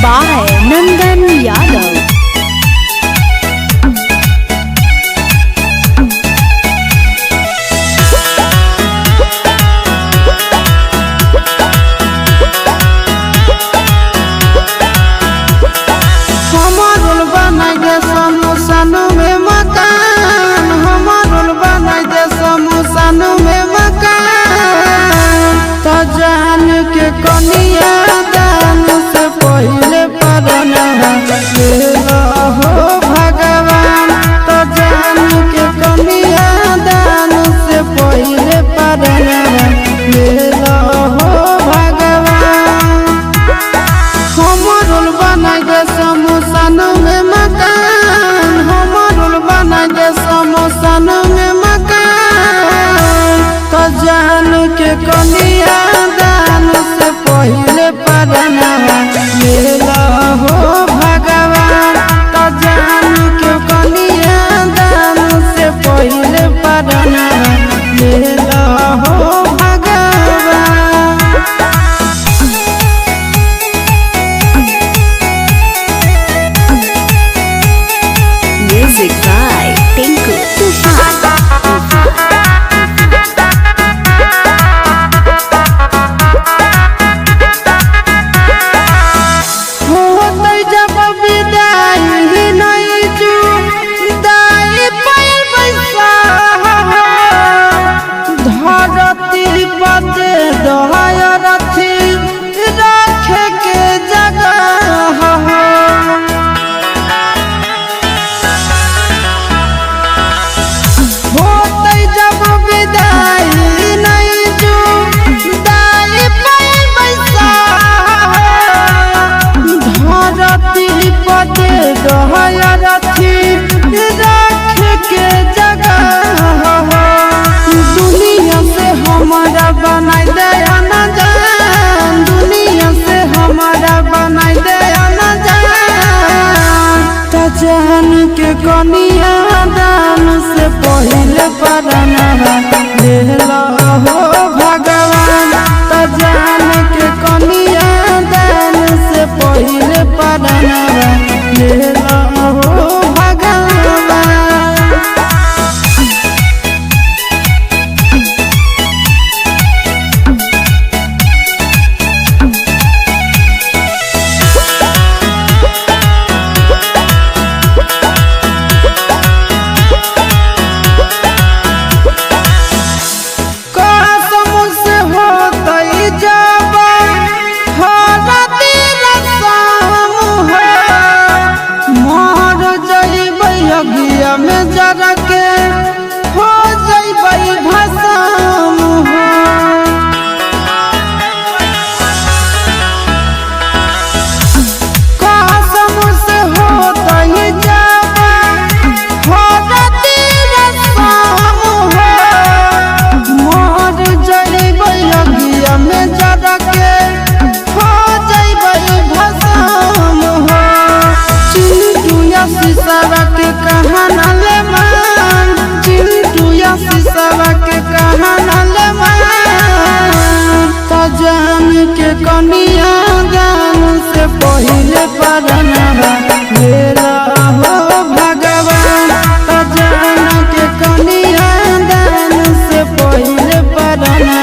by Nandan Yadav. जान के कनिया दान से पहले परना हो भगवान। तो जान के कनिया दान से पहले परना हो भगवान। हमरुल बना दे समोसन में मकान, हमरुल बना दे समोसन में मकान। तो जान के कनिया पहले परना हो भगवान। तो जान के कनिया दान से पहले परना हो भगवान। Music by Tinku Tufan. दुनिया से हमारा बनाई दे न जान, दुनिया से हमारा बनाई दे न जान। तो जान के कनिया दान से पहले परना हो भगवान। तो जान के कनिया दान से पहले परना हो भगवान। में जरा के हो जइबै भस्म हो। कसम से होता ही जाबा हो तीर शाम हो। मर जइबै अगिया में जरा के हो जइबै भस्म हो। चिंटू या सिसवा के कहाना ले मान, चिंटू या सिसवा के कहाना ले मान। तो जान के कनिया दान से पहले परना हो भगवान। तो जान के कनिया दान से पहले परना